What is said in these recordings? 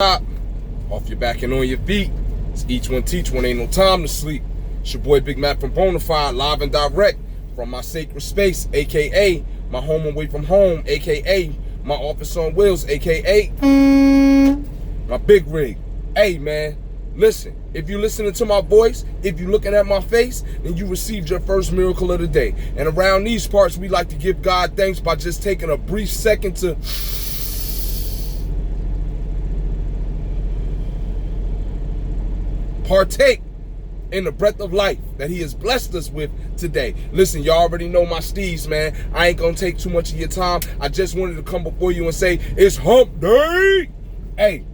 Stop. Off your back and on your feet. It's each one teach one, ain't no time to sleep. It's your boy Big Mac from Bonafide, live and direct from my sacred space, aka my home away from home, aka my office on wheels, aka my big rig. Hey man, listen, if you're listening to my voice, if you're looking at my face, then you received your first miracle of the day. And around these parts, we like to give God thanks by just taking a brief second to partake in the breath of life that he has blessed us with today. Listen, y'all already know my steeds, man. I ain't gonna take too much of your time. I just wanted to come before you and say, it's hump day. Hey,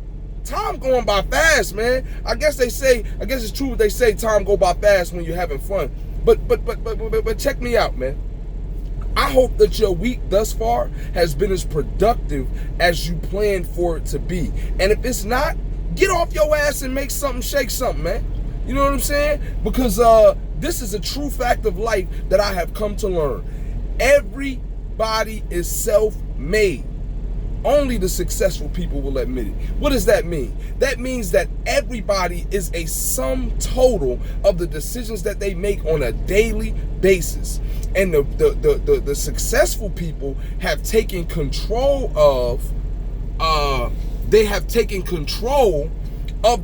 time going by fast, man. I guess it's true what they say, time go by fast when you're having fun. But check me out, man. I hope that your week thus far has been as productive as you planned for it to be. And if it's not, get off your ass and make something, shake something, man. You know what I'm saying? Because this is a true fact of life that I have come to learn. Everybody is self-made. Only the successful people will admit it. What does that mean? That means that everybody is a sum total of the decisions that they make on a daily basis. And the successful people have taken control of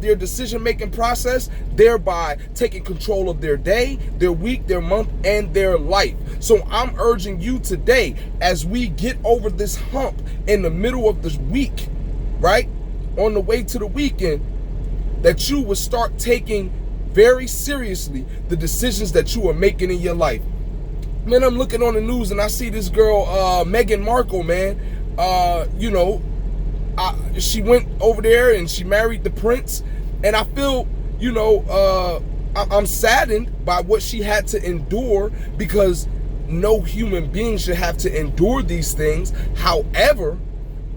their decision-making process, thereby taking control of their day, their week, their month, and their life. So I'm urging you today, as we get over this hump in the middle of this week, right, on the way to the weekend, that you will start taking very seriously the decisions that you are making in your life. Man, I'm looking on the news and I see this girl, Meghan Markle, man, she went over there and she married the prince, and I feel, I'm saddened by what she had to endure, because no human being should have to endure these things. However,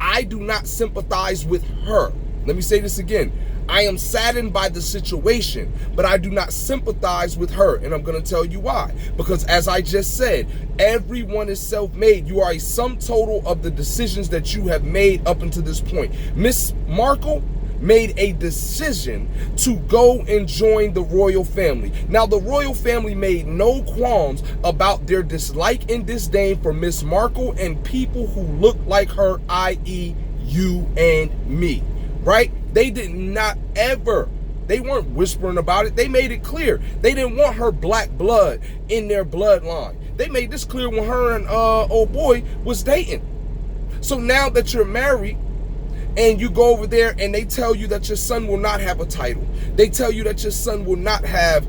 I do not sympathize with her. Let me say this again. I am saddened by the situation, but I do not sympathize with her. And I'm going to tell you why. Because as I just said, everyone is self-made. You are a sum total of the decisions that you have made up until this point. Miss Markle made a decision to go and join the royal family. Now, the royal family made no qualms about their dislike and disdain for Miss Markle and people who look like her, i.e. you and me, right? They did not ever, they weren't whispering about it. They made it clear. They didn't want her black blood in their bloodline. They made this clear when her and old boy was dating. So now that you're married and you go over there and they tell you that your son will not have a title, they tell you that your son will not have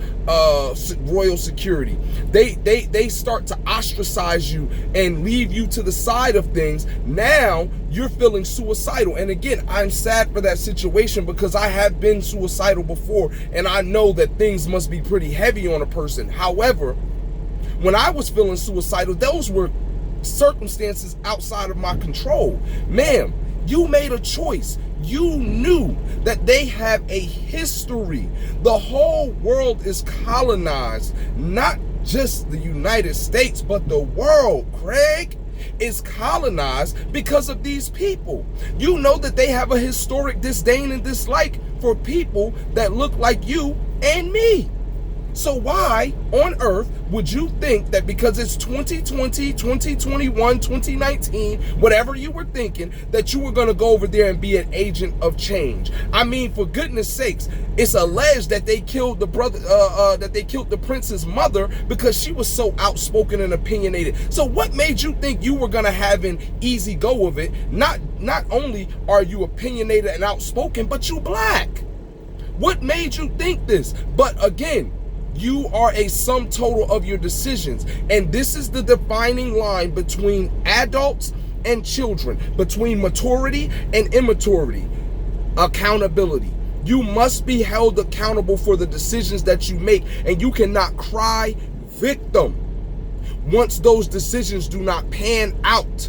royal security, they start to ostracize you and leave you to the side of things. Now you're feeling suicidal. And again, I'm sad for that situation, because I have been suicidal before, and I know that things must be pretty heavy on a person. However, when I was feeling suicidal, those were circumstances outside of my control. Ma'am, you made a choice. You knew that they have a history. The whole world is colonized, not just the United States, but the world, Craig, is colonized because of these people. You know that they have a historic disdain and dislike for people that look like you and me. So why on earth would you think that because it's 2020, 2021, 2019, whatever you were thinking, that you were going to go over there and be an agent of change? I mean, for goodness sakes, it's alleged that they killed the brother, that they killed the prince's mother because she was so outspoken and opinionated. So what made you think you were going to have an easy go of it? Not only are you opinionated and outspoken, but you black. What made you think this? But again, you are a sum total of your decisions. And this is the defining line between adults and children, between maturity and immaturity. Accountability. You must be held accountable for the decisions that you make, and you cannot cry victim once those decisions do not pan out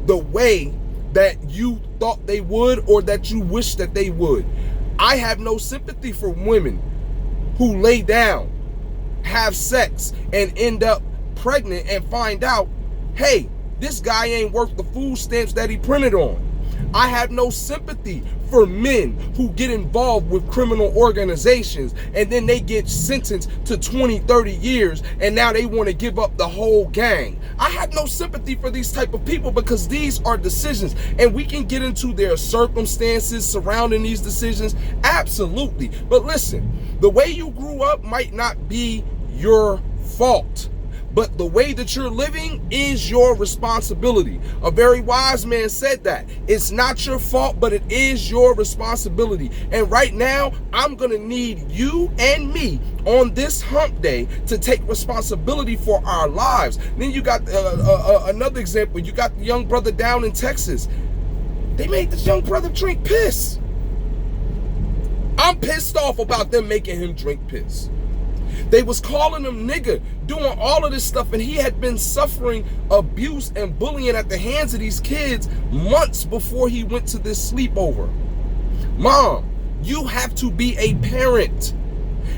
the way that you thought they would or that you wish that they would. I have no sympathy for women who lay down, have sex, and end up pregnant and find out, hey, this guy ain't worth the food stamps that he printed on. I have no sympathy for men who get involved with criminal organizations and then they get sentenced to 20, 30 years and now they want to give up the whole gang. I have no sympathy for these type of people because these are decisions, and we can get into their circumstances surrounding these decisions, absolutely. But listen, the way you grew up might not be your fault, but the way that you're living is your responsibility. A very wise man said that. It's not your fault, but it is your responsibility. And right now, I'm going to need you and me on this hump day to take responsibility for our lives. Then you got another example. You got the young brother down in Texas. They made this young brother drink piss. I'm pissed off about them making him drink piss. They was calling him nigga, doing all of this stuff, and he had been suffering abuse and bullying at the hands of these kids months before he went to this sleepover. Mom, you have to be a parent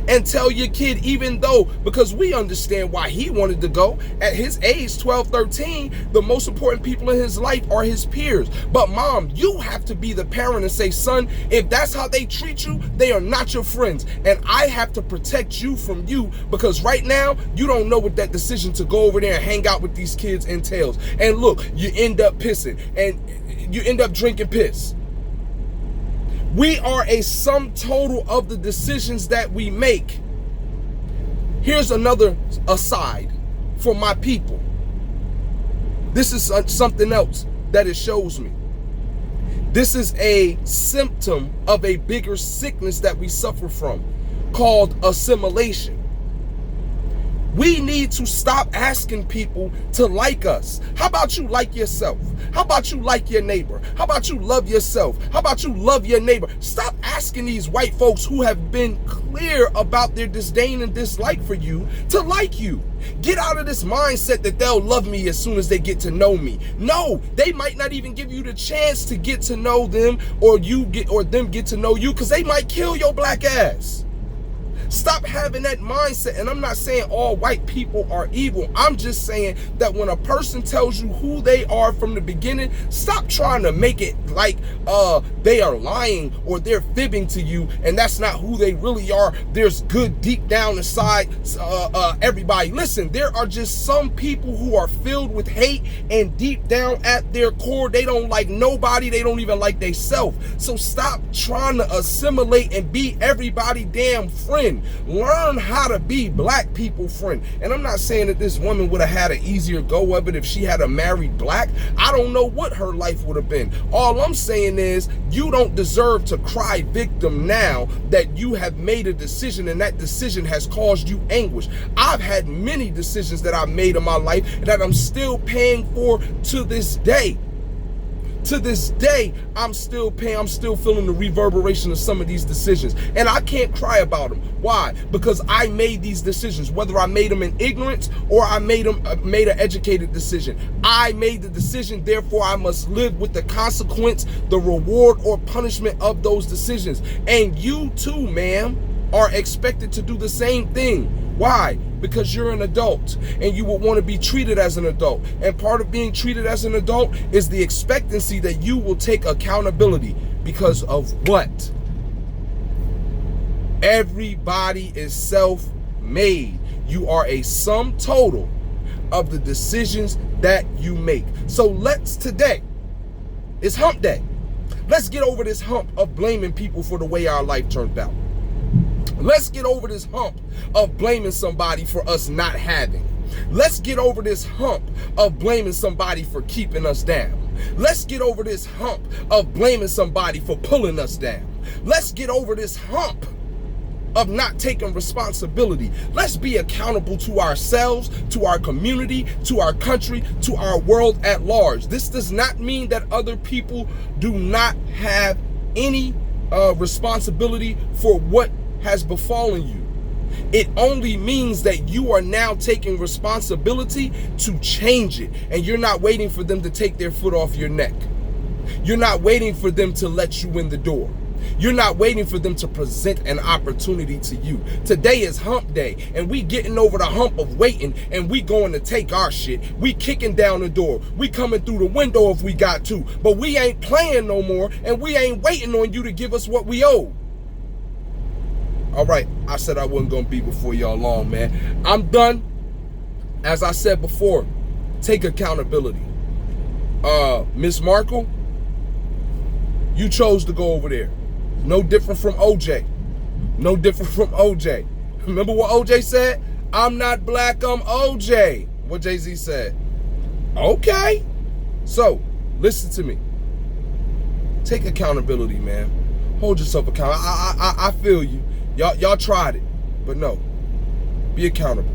and tell your kid, even though, because we understand why he wanted to go. At his age, 12, 13, the most important people in his life are his peers. But mom, you have to be the parent and say, son, if that's how they treat you, they are not your friends. And I have to protect you from you, because right now, you don't know what that decision to go over there and hang out with these kids entails. And look, you end up pissing and you end up drinking piss. We are a sum total of the decisions that we make. Here's another aside for my people. This is something else that it shows me. This is a symptom of a bigger sickness that we suffer from, called assimilation. We need to stop asking people to like us. How about you like yourself? How about you like your neighbor? How about you love yourself? How about you love your neighbor? Stop asking these white folks who have been clear about their disdain and dislike for you to like you. Get out of this mindset that they'll love me as soon as they get to know me. No, they might not even give you the chance to get to know them, or them get to know you, because they might kill your black ass. Stop having that mindset. And I'm not saying all white people are evil. I'm just saying that when a person tells you who they are from the beginning, stop trying to make it like they are lying or they're fibbing to you, and that's not who they really are. There's good deep down inside everybody. Listen, there are just some people who are filled with hate, and deep down at their core, they don't like nobody. They don't even like themselves. So stop trying to assimilate and be everybody damn friend. Learn how to be black people friend. And I'm not saying that this woman would have had an easier go of it if she had a married black. I don't know what her life would have been. All I'm saying is you don't deserve to cry victim now that you have made a decision and that decision has caused you anguish. I've had many decisions that I've made in my life that I'm still paying for to this day. To this day, I'm still paying, I'm still feeling the reverberation of some of these decisions. And I can't cry about them. Why? Because I made these decisions, whether I made them in ignorance or I made an educated decision. I made the decision, therefore I must live with the consequence, the reward or punishment of those decisions. And you too, ma'am, are expected to do the same thing. Why? Because you're an adult and you will want to be treated as an adult. And part of being treated as an adult is the expectancy that you will take accountability. Because of what? Everybody is self-made. You are a sum total of the decisions that you make. So today, it's hump day. Let's get over this hump of blaming people for the way our life turned out. Let's get over this hump of blaming somebody for us not having. Let's get over this hump of blaming somebody for keeping us down. Let's get over this hump of blaming somebody for pulling us down. Let's get over this hump of not taking responsibility. Let's be accountable to ourselves, to our community, to our country, to our world at large. This does not mean that other people do not have any responsibility for what has befallen you. It only means that you are now taking responsibility to change it, and you're not waiting for them to take their foot off your neck. You're not waiting for them to let you in the door. You're not waiting for them to present an opportunity to you. Today is hump day, and we getting over the hump of waiting, and we going to take our shit. We kicking down the door. We coming through the window if we got to, but we ain't playing no more, and we ain't waiting on you to give us what we owe. All right, I said I wasn't gonna be before y'all long, man. I'm done. As I said before, take accountability. Miss Markle, you chose to go over there. No different from OJ. No different from OJ. Remember what OJ said? I'm not black, I'm OJ. What Jay-Z said. Okay. So, listen to me. Take accountability, man. Hold yourself accountable. I feel you. Y'all tried it, but no. Be accountable.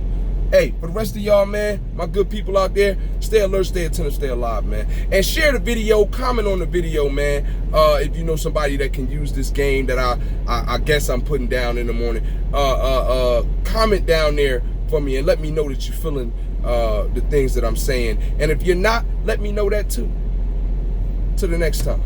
Hey, for the rest of y'all, man, my good people out there, stay alert, stay attentive, stay alive, man. And share the video, comment on the video, man. If you know somebody that can use this game that I guess I'm putting down in the morning, comment down there for me and let me know that you're feeling the things that I'm saying. And if you're not, let me know that too. Till the next time.